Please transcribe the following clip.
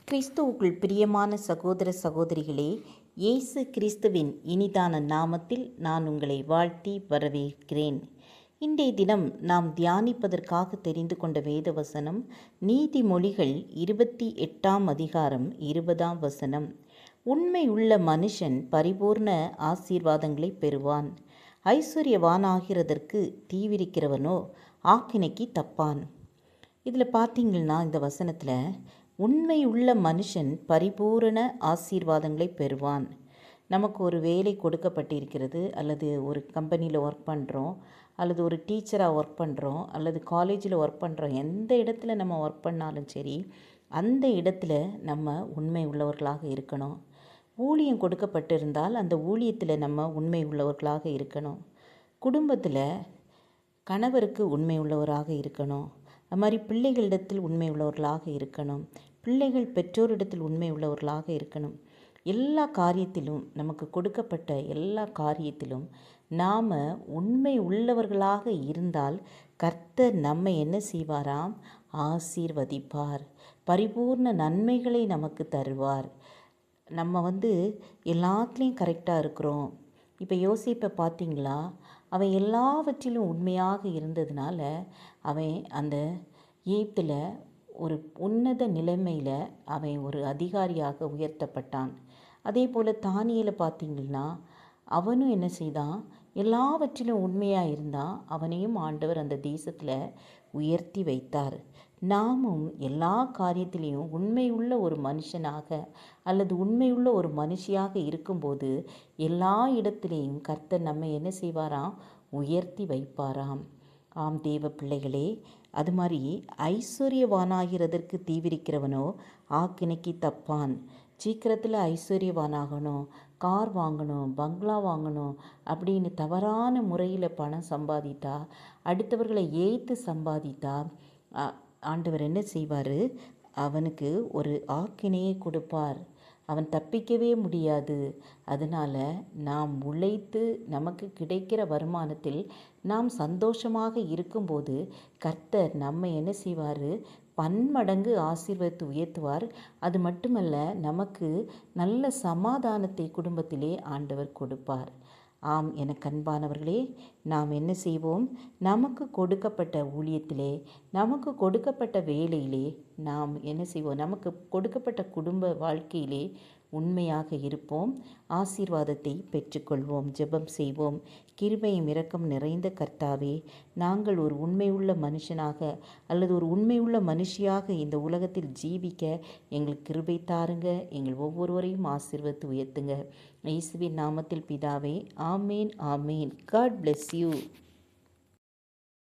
கிறிஸ்துவுக்குள் பிரியமான சகோதர சகோதரிகளே, இயேசு கிறிஸ்துவின் இனிதான நாமத்தில் நான் உங்களை வாழ்த்தி வரவேற்கிறேன். இன்றைய தினம் நாம் தியானிப்பதற்காக தெரிந்து கொண்ட வேத வசனம் நீதிமொழிகள் 28ஆம் அதிகாரம் 20ஆம் வசனம். உண்மை உள்ள மனுஷன் பரிபூர்ண ஆசீர்வாதங்களை பெறுவான். ஐஸ்வர்யவானாகிறதற்கு தீவிரிக்கிறவனோ ஆக்கினைக்கு தப்பான். இதில் பார்த்தீங்கன்னா, இந்த வசனத்தில் உண்மை உள்ள மனுஷன் பரிபூரண ஆசீர்வாதங்களை பெறுவான். நமக்கு ஒரு வேலை கொடுக்கப்பட்டிருக்கிறது, அல்லது ஒரு கம்பெனியில் ஒர்க் பண்ணுறோம், அல்லது ஒரு டீச்சராக ஒர்க் பண்ணுறோம், அல்லது காலேஜில் ஒர்க் பண்ணுறோம். எந்த இடத்துல நம்ம ஒர்க் பண்ணாலும் சரி, அந்த இடத்துல நம்ம உண்மை உள்ளவர்களாக இருக்கணும். ஊழியம் கொடுக்கப்பட்டிருந்தால் அந்த ஊழியத்தில் நம்ம உண்மை உள்ளவர்களாக இருக்கணும். குடும்பத்தில் கணவருக்கு உண்மை உள்ளவராக இருக்கணும். அது மாதிரி பிள்ளைகளிடத்தில் உண்மை உள்ளவர்களாக இருக்கணும். பிள்ளைகள் பெற்றோரிடத்தில் உண்மை உள்ளவர்களாக இருக்கணும். எல்லா காரியத்திலும், நமக்கு கொடுக்கப்பட்ட எல்லா காரியத்திலும் நாம் உண்மை உள்ளவர்களாக இருந்தால் கர்த்தர் நம்மை என்ன செய்வாராம்? ஆசீர்வதிப்பார். பரிபூர்ண நன்மைகளை நமக்கு தருவார். நம்ம எல்லாத்துலேயும் கரெக்டாக இருக்கிறோம். இப்போ யோசிப்பை பார்த்தீங்களா? அவன் எல்லாவற்றிலும் உண்மையாக இருந்ததுனால அவன் அந்த எகிப்தில் ஒரு உன்னத நிலைமையில் அவன் ஒரு அதிகாரியாக உயர்த்தப்பட்டான். அதே போல் தானியேலை பார்த்தீங்கன்னா, அவனும் என்ன செய்தான்? எல்லாவற்றிலும் உண்மையாக இருந்தான். அவனையும் ஆண்டவர் அந்த தேசத்தில் உயர்த்தி வைத்தார். நாமும் எல்லா காரியத்திலையும் உண்மையுள்ள ஒரு மனுஷனாக அல்லது உண்மையுள்ள ஒரு மனுஷியாக இருக்கும்போது எல்லா இடத்திலையும் கர்த்தர் நம்மை என்ன செய்வாராம்? உயர்த்தி வைப்பாராம். ஆம் தேவ பிள்ளைகளே, அது மாதிரி ஐஸ்வர்யவானாகிறதற்கு தீவிரிக்கிறவனோ ஆக்கினைக்கு தப்பான். சீக்கிரத்தில் ஐஸ்வர்யவானாகணும், கார் வாங்கணும், பங்களா வாங்கணும் அப்படின்னு தவறான முறையில் பணம் சம்பாதித்தா, அடுத்தவர்களை ஏய்த்து சம்பாதித்தா ஆண்டவர் என்ன செய்வார்? அவனுக்கு ஒரு ஆக்கினையை கொடுப்பார். அவன் தப்பிக்கவே முடியாது. அதனால் நாம் உழைத்து நமக்கு கிடைக்கிற வருமானத்தில் நாம் சந்தோஷமாக இருக்கும்போது கர்த்தர் நம்மை என்ன செய்வார்? பன்மடங்கு ஆசீர்வதித்து உயர்த்துவார். அது மட்டுமல்ல, நமக்கு நல்ல சமாதானத்தை குடும்பத்திலே ஆண்டவர் கொடுப்பார். ஆம், எனக்கு அன்பானவர்களே, நாம் என்ன செய்வோம்? நமக்கு கொடுக்கப்பட்ட ஊழியத்திலே, நமக்கு கொடுக்கப்பட்ட வேலையிலே நாம் என்ன செய்வோம்? நமக்கு கொடுக்கப்பட்ட குடும்ப வாழ்க்கையிலே உண்மையாக இருப்போம். ஆசீர்வாதத்தை பெற்றுக்கொள்வோம். ஜெபம் செய்வோம். கிருபையும் இரக்கம் நிறைந்த கர்த்தாவே, நாங்கள் ஒரு உண்மையுள்ள மனுஷனாக அல்லது ஒரு உண்மையுள்ள மனுஷியாக இந்த உலகத்தில் ஜீவிக்க எங்களுக்கு கிருபை தாருங்க. எங்கள் ஒவ்வொருவரையும் ஆசீர்வதித்து உயர்த்துங்க. இயேசுவின் நாமத்தில் பிதாவே, ஆமேன், ஆமேன். God bless you.